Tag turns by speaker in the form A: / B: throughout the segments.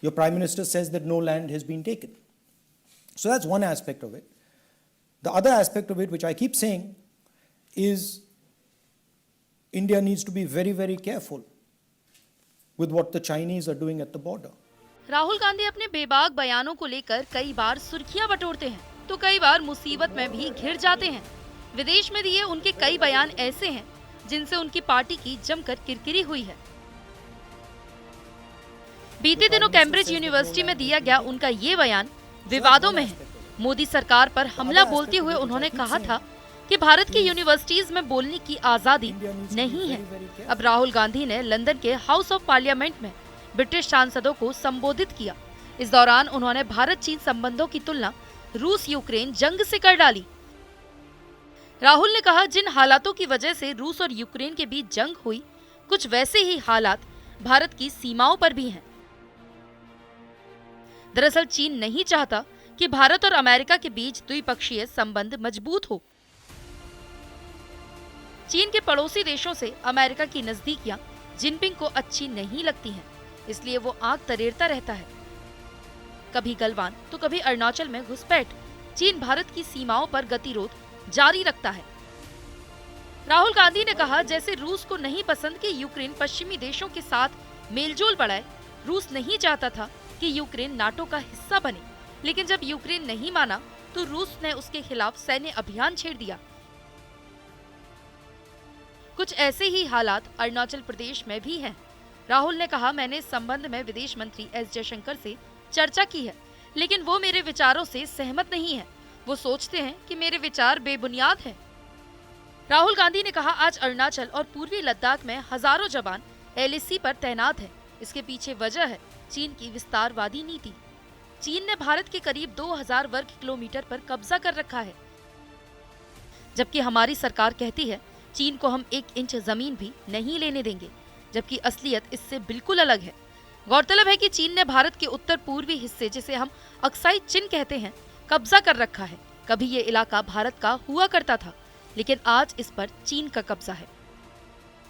A: your Prime Minister says that no land has been taken. So that's one aspect of it. The other aspect of it, which I keep saying, is India needs to be very, very careful with what the Chinese are doing at the border.
B: Rahul Gandhi अपने बेबाक बयानों को लेकर कई बार सुर्खियां बटोरते हैं तो कई बार मुसीबत में भी घिर जाते हैं। विदेश में दिए उनके कई बयान ऐसे हैं जिनसे उनकी पार्टी की जमकर किरकिरी हुई है। बीते दिनों कैम्ब्रिज यूनिवर्सिटी में दिया गया उनका ये बयान विवादों में है। मोदी सरकार पर हमला बोलते हुए उन्होंने कहा था कि भारत की यूनिवर्सिटीज में बोलने की आजादी नहीं है। अब राहुल गांधी ने लंदन के हाउस ऑफ पार्लियामेंट में ब्रिटिश सांसदों को संबोधित किया। इस दौरान उन्होंने भारत चीन संबंधों की तुलना रूस यूक्रेन जंग से कर डाली। राहुल ने कहा, जिन हालातों की वजह से रूस और यूक्रेन के बीच जंग हुई, कुछ वैसे ही हालात भारत की सीमाओं पर भी हैं। दरअसल चीन नहीं चाहता कि भारत और अमेरिका के बीच द्विपक्षीय संबंध मजबूत हो। चीन के पड़ोसी देशों से अमेरिका की नजदीकियां जिनपिंग को अच्छी नहीं लगती हैं, इसलिए वो आंख तरेरता रहता है। कभी गलवान तो कभी अरुणाचल में घुसपैठ चीन भारत की सीमाओं पर गतिरोध जारी रखता है। राहुल गांधी ने कहा, जैसे रूस को नहीं पसंद कि यूक्रेन पश्चिमी देशों के साथ मेलजोल बढ़ाए। रूस नहीं चाहता था कि यूक्रेन नाटो का हिस्सा बने, लेकिन जब यूक्रेन नहीं माना तो रूस ने उसके खिलाफ सैन्य अभियान छेड़ दिया। कुछ ऐसे ही हालात अरुणाचल प्रदेश में भी हैं। राहुल ने कहा, मैंने इस संबंध में विदेश मंत्री एस जयशंकर से चर्चा की है, लेकिन वो मेरे विचारों से सहमत नहीं है। वो सोचते हैं कि मेरे विचार बेबुनियाद हैं। राहुल गांधी ने कहा, आज अरुणाचल और पूर्वी लद्दाख में हजारों जवान LAC पर तैनात हैं। इसके पीछे वजह है चीन की विस्तारवादी नीति। चीन ने भारत के करीब 2000 वर्ग किलोमीटर पर कब्जा कर रखा है, जबकि हमारी सरकार कहती है चीन को हम 1 इंच जमीन भी नहीं लेने देंगे, जबकि असलियत इससे बिल्कुल अलग है। गौरतलब है कि चीन ने भारत के उत्तर पूर्वी हिस्से, जिसे हम अक्साई चिन कहते हैं, कब्जा कर रखा है। कभी ये इलाका भारत का हुआ करता था, लेकिन आज इस पर चीन का कब्जा है।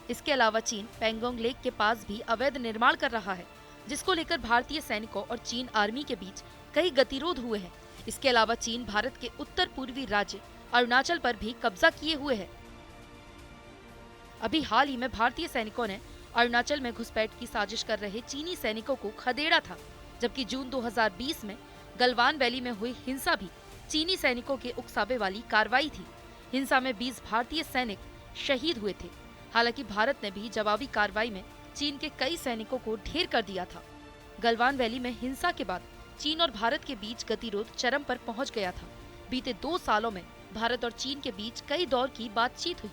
B: इसके अलावा चीन पेंगोंग लेक के पास भी अवैध निर्माण कर रहा है, जिसको लेकर भारतीय सैनिकों और चीन आर्मी के बीच कई गतिरोध हुए हैं। इसके अलावा चीन भारत के उत्तर पूर्वी राज्य अरुणाचल पर भी कब्जा किए हुए है। अभी हाल ही में भारतीय सैनिकों ने अरुणाचल में घुसपैठ की साजिश कर रहे चीनी सैनिकों को खदेड़ा था, जबकि जून 2020 में गलवान वैली में हुई हिंसा भी चीनी सैनिकों के उकसावे वाली कार्रवाई थी। हिंसा में 20 भारतीय सैनिक शहीद हुए थे। हालांकि भारत ने भी जवाबी कार्रवाई में चीन के कई सैनिकों को ढेर कर दिया था। गलवान वैली में हिंसा के बाद चीन और भारत के बीच गतिरोध चरम पर पहुंच गया था। बीते 2 सालों में भारत और चीन के बीच कई दौर की बातचीत हुई।